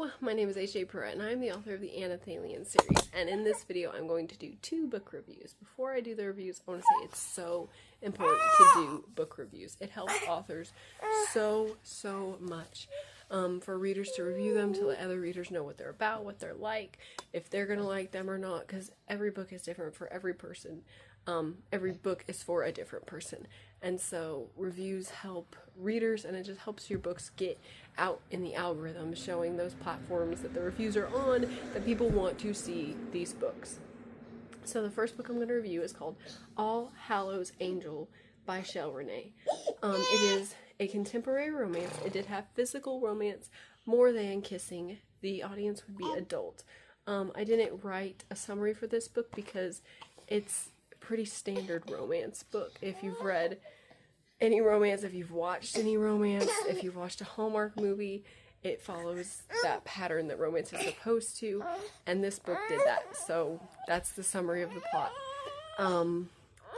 Hello, my name is H.J. Perrett, and I'm the author of the Anathalian series, and in this video I'm going to do 2 book reviews. Before I do the reviews, I want to say it's so important to do book reviews. It helps authors so much for readers to review them, to let other readers know what they're about, what they're like, if they're going to like them or not, because every book is different for every person. Every book is for a different person, and so reviews help readers, and it just helps your books get out in the algorithm, showing those platforms that the reviews are on, that people want to see these books. So the first book I'm going to review is called All Hallows Angel by Chelle Renee. It is a contemporary romance. It did have physical romance more than kissing. The audience would be adult. I didn't write a summary for this book because it's pretty standard romance book. If you've read any romance, if you've watched any romance, if you've watched a Hallmark movie, it follows that pattern that romance is supposed to, and this book did that. So that's the summary of the plot.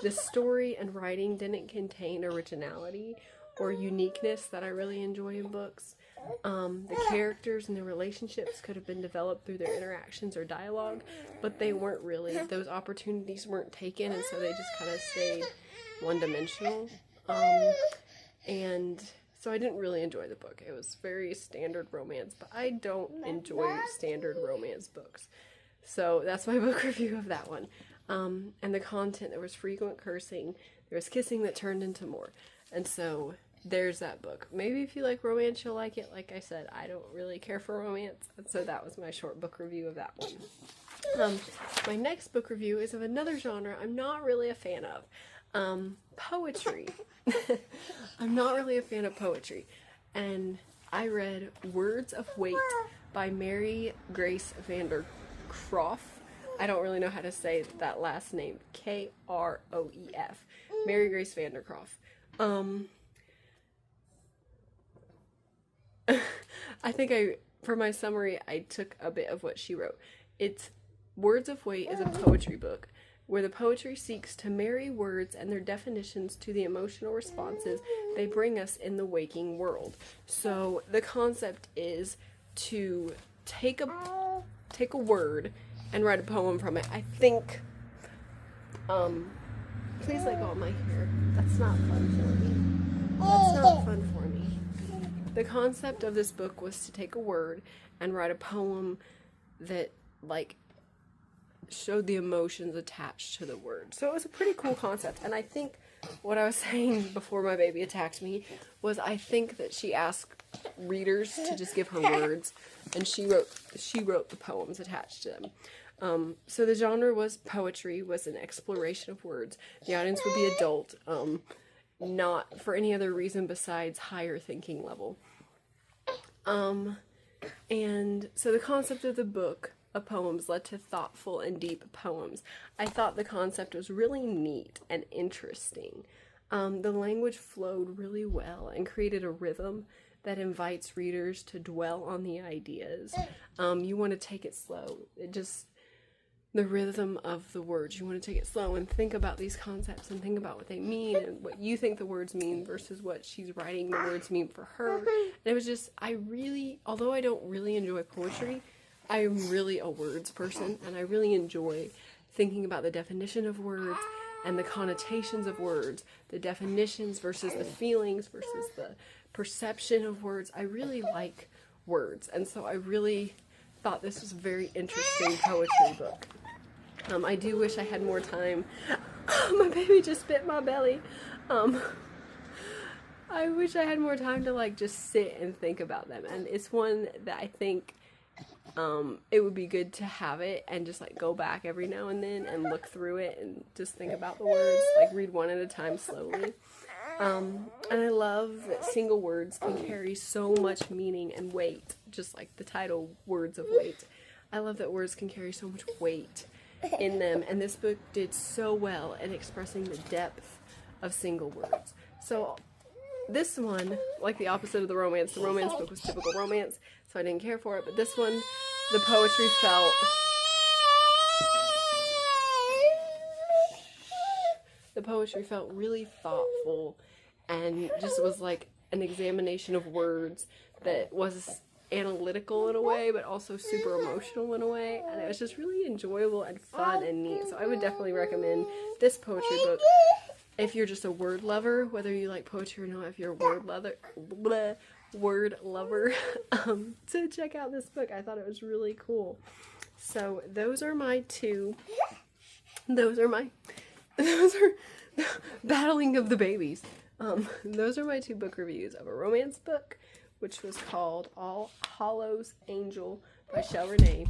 The story and writing didn't contain originality or uniqueness that I really enjoy in books. The characters and the relationships could have been developed through their interactions or dialogue, but they weren't really. Those opportunities weren't taken, and so they just kind of stayed one-dimensional. And so I didn't really enjoy the book. It was very standard romance, but I don't enjoy standard romance books. So that's my book review of that one. And the content, there was frequent cursing, there was kissing that turned into more. And so there's that book. Maybe if you like romance, you'll like it. Like I said, I don't really care for romance, and so that was my short book review of that one. My next book review is of another genre I'm not really a fan of. Poetry. I'm not really a fan of poetry. And I read Words of Weight by Mary Grace Vander Kroef. I don't really know how to say that last name. K-R-O-E-F. Mary Grace Vander Kroef. I think for my summary, I took a bit of what she wrote. It's Words of Weight is a poetry book where the poetry seeks to marry words and their definitions to the emotional responses they bring us in the waking world. So the concept is to take a word and write a poem from it. I think, please let go of my hair. That's not fun for me. That's not fun for me. The concept of this book was to take a word and write a poem that, showed the emotions attached to the word. So it was a pretty cool concept, and I think what I was saying before my baby attacked me was I think that she asked readers to just give her words, and she wrote the poems attached to them. So the genre was poetry, was an exploration of words. The audience would be adult, not for any other reason besides higher thinking level. And so the concept of the book of poems led to thoughtful and deep poems. I thought the concept was really neat and interesting. The language flowed really well and created a rhythm that invites readers to dwell on the ideas. You want to take it slow. The rhythm of the words, you want to take it slow and think about these concepts and think about what they mean and what you think the words mean versus what she's writing the words mean for her. And it was just, although I don't really enjoy poetry, I'm really a words person, and I really enjoy thinking about the definition of words and the connotations of words, the definitions versus the feelings versus the perception of words. I really like words, and so I really thought this was a very interesting poetry book. I do wish I had more time. My baby just bit my belly. I wish I had more time to just sit and think about them, and it's one that I think it would be good to have it and just go back every now and then and look through it and just think about the words, read one at a time slowly. And I love that single words can carry so much meaning and weight, just like the title, Words of Weight. I love that words can carry so much weight in them, and this book did so well in expressing the depth of single words. So this one, like the opposite of the romance book was typical romance, so I didn't care for it, but this one, the poetry felt really thoughtful and just was like an examination of words that was analytical in a way, but also super emotional in a way, and it was just really enjoyable and fun and neat. So I would definitely recommend this poetry book if you're just a word lover, whether you like poetry or not. If you're a word lover, to check out this book. I thought it was really cool. So those are Battling of the Babies. Those are my 2 book reviews of a romance book, which was called Hallows Angel by Chelle Renee,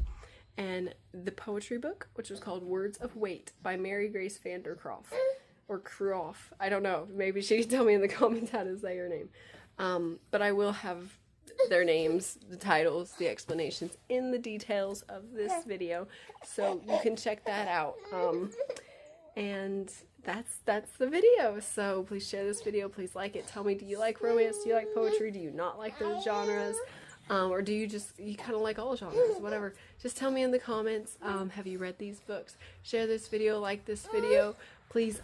and the poetry book, which was called Words of Weight by Mary Grace Vander Kroef, or Kroef. I don't know. Maybe she can tell me in the comments how to say her name. But I will have their names, the titles, the explanations in the details of this video, so you can check that out. And that's the video. So please share this video, please like it, tell me, do you like romance, do you like poetry, do you not like those genres, or do you kind of like all genres, whatever. Just tell me in the comments. Have you read these books? Share this video, like this video, please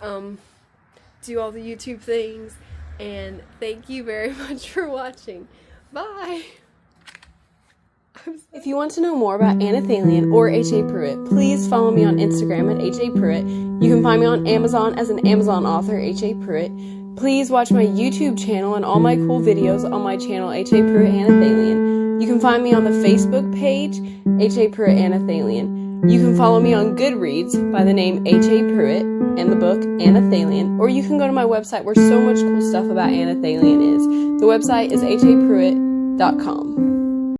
do all the YouTube things, and thank you very much for watching. Bye! If you want to know more about Anna Thalian or H.A. Pruitt, please follow me on Instagram at H.A. Pruitt. You can find me on Amazon as an Amazon author, H.A. Pruitt. Please watch my YouTube channel and all my cool videos on my channel, H.A. Pruitt Anna Thalian. You can find me on the Facebook page, H.A. Pruitt Anna Thalian. You can follow me on Goodreads by the name H.A. Pruitt and the book Anna Thalian, or you can go to my website where so much cool stuff about Anna Thalian is. The website is hapruitt.com.